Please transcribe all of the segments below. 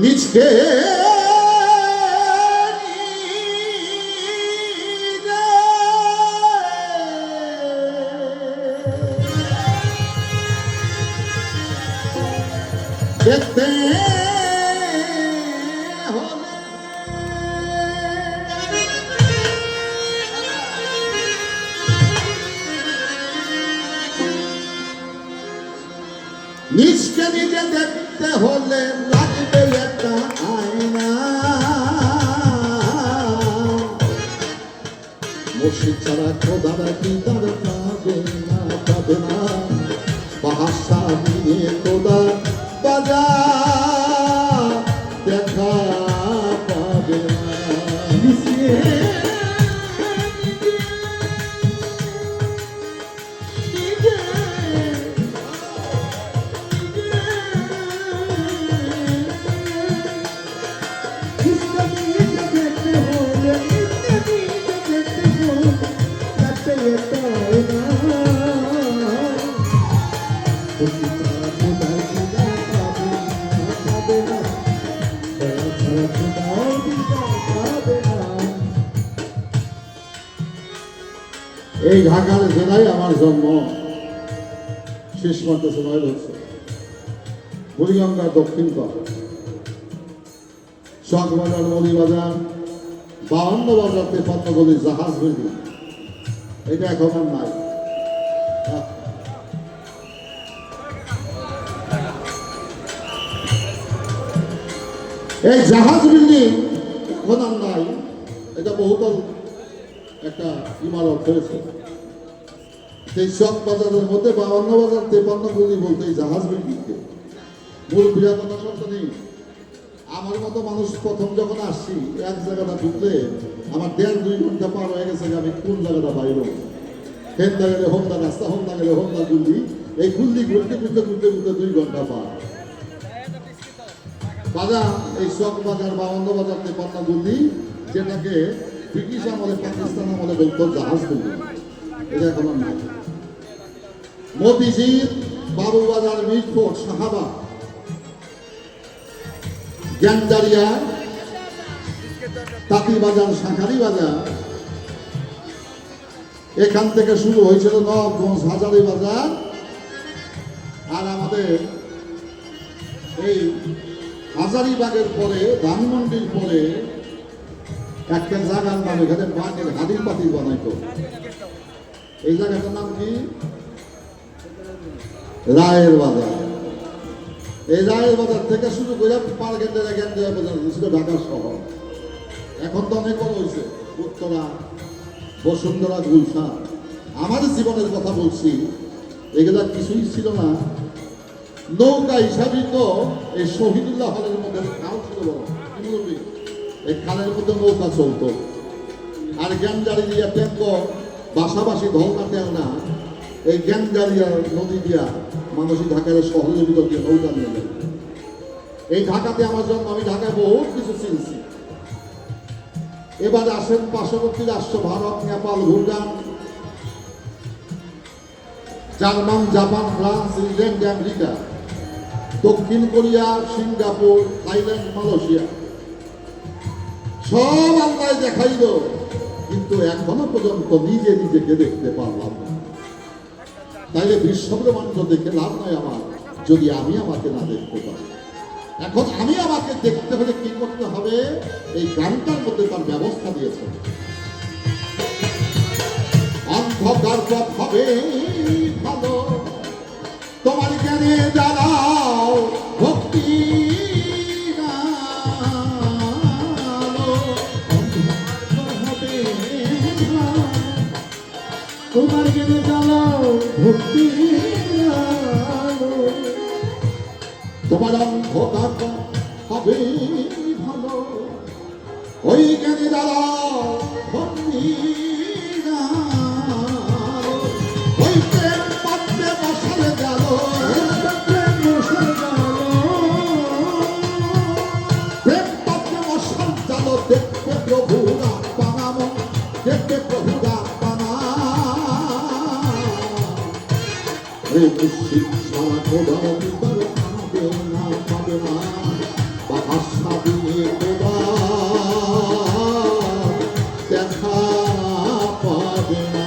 নিজকে দেখতে নিজকে নিজে দেখতে হলে লাগবে একটা আয়না। মসজিদ ছাড়া খোদার দিদার পাবে না, পাবে না। ভাষা নিয়ে খোদা বাজার দেখা পাবে না। এই ঢাকার জেলায় আমার জন্ম, শেষ মাত্র সময় হচ্ছে বুড়িগঙ্গার দক্ষিণ পাড়, চকবাজার, মলিবাজার, 52 বাজার, 53 গলি, জাহাজ বিল্ডিং। এটা এখন আর নাই। এই জাহাজ বিল্ডিং এখন আর নাই। এটা বহুতল একটা ইমারত হয়েছে। সেই চক বাজারের মধ্যে 52 বাজার, 53 গলি বলতে এই জাহাজ বিল্ডিংকে মূল বৃহত্তর কথা নেই। আমার মতো মানুষ প্রথম যখন আসছি, এক জায়গাটা ঢুকলে আমার 1.5-2 ঘন্টা পার হয়ে গেছে। আমি কোন জায়গাটা বাইর হেন্দা গেলে হোন্দা রাস্তা, হোন্দা গেলে হোন্দা গুল্লি, এই গুল্লি ঘুরতে ঘুরতে ঘুরতে ঘুরতে 2 ঘন্টা পার। বাজার এই চক বাজার, 52 বাজার, 53 গলি, যেটাকে ব্রিটিশ আমলে, পাকিস্তান আমলে বলতো জাহাজ বিল্ডিং, এটা এখন আর নাই। মতিঝিল, বাবুবাজার, মিরপুর, শাহাবাগ, জ্ঞানদারিয়া, তাঁতিবাজার, শাঁখারি বাজার, এখান থেকে শুরু হয়েছিল নবগঞ্জ, হাজারি বাজার। আর আমাদের এই হাজারিবাগের পরে, ধানমন্ডির পরে একটা জায়গার নাম, এখানে বাঘের হাদির পাতিল বানাইতো। এই জায়গাটার নাম কি? রায়ের বাজার। এই রায়ের বাজার থেকে শুরু করে পারগেন্ডেরা গেন্ডেরা বাজার ছিল ঢাকা শহর। এখন তো অনেক বড় হয়েছে, উত্তরা, বসুন্ধরা, গুলশান। আমাদের জীবনের কথা বলছি, এগুলা কিছুই ছিল না। নৌকা হিসাবে তো এই শহীদুল্লাহ হলের মধ্যে খাল ছিল বড়, এই খালের মধ্যে নৌকা চলতো। আর জ্ঞানজারি দিয়া ট্যাঙ্ক, বাসাবাসী ধলনা টেলনা, এই জ্ঞানজারিয়া নদী দিয়া মানুষই ঢাকার শহরের ভিতর দিয়ে নৌকা নিয়ে যায়। এই ঢাকাতে আমার জন্য, আমি ঢাকায় বহুত কিছু চিনছি। এবার আসেন পার্শ্ববর্তী রাষ্ট্র Bharat, Nepal, Bhutan, German, Japan, France, England, America, দক্ষিণ কোরিয়া, সিঙ্গাপুর, থাইল্যান্ড, মালয়েশিয়া, সব আল্লাহ দেখাইল, কিন্তু এখনো পর্যন্ত নিজে নিজেকে দেখতে পারলাম না। তাইলে বিশ্বব্রহ্মাণ্ড দেখে লাভ নয় আমার, যদি আমি আমাকে না দেখতে পাই। এখন আমি আমাকে দেখতে হলে কি করতে হবে? এই গানটার মধ্যে তার ব্যবস্থা দিয়েছে। অন্ধকার পথ হবে ভালো, তোমার জ্ঞানে জ্বালাও ভক্তি, তোমার জ্ঞানে জ্বালাও ভক্তি, তোমার অন্ধকার হবে ভালো, ওই জ্ঞানে জ্বালাও ভক্তি, ওই প্রেম পাত্রে মশালে গেল, প্রেম পাত্রে মশাল জালো, দেখবে প্রভুরা বানামো, দেখবে এই মুর্শিদ সারা খোদা বিবার পাবে না বাহাসা দিয়ে খোদা দেখা পাবে না।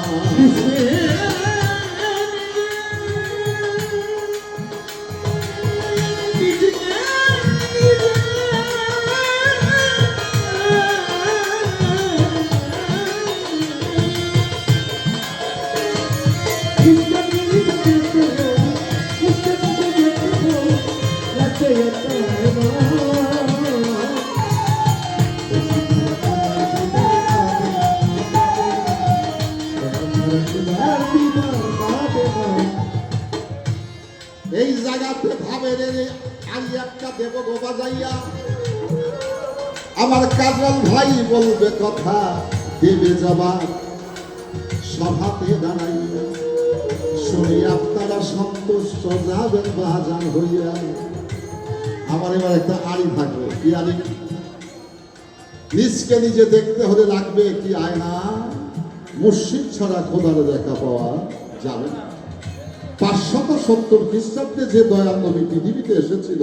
এই জায়গাতে ভাবে রে আমি একটা দেব গো বাজাইয়া আমার কাজল ভাই বলবে কথা দেবে জবাব সভাতে দাঁড়াইয়া শুনে আপনারা সন্তুষ্ট যাবেন বাজান হইয়া। আমার এবার একটা আড়ি থাকবে কি আড়ি নিজকে নিজে দেখতে হলে লাগবে কি আয়না মুর্শিদ ছাড়া খোদার দেখা পাওয়া যাবে না। 570 খ্রিস্টাব্দে যে দয়াল নবী পৃথিবীতে এসেছিল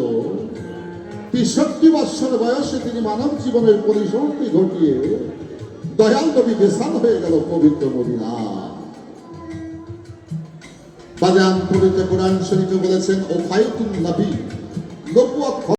63 বৎসর বয়সে তিনি মানব জীবনের পরিসমাপ্তি ঘটিয়ে দয়াল নবী বেসাল হয়ে গেল পবিত্র মদিনা। বাজান পবিত্র কোরআন শরীফে বলেছেন ও খায়তুন নবী নবুয়ত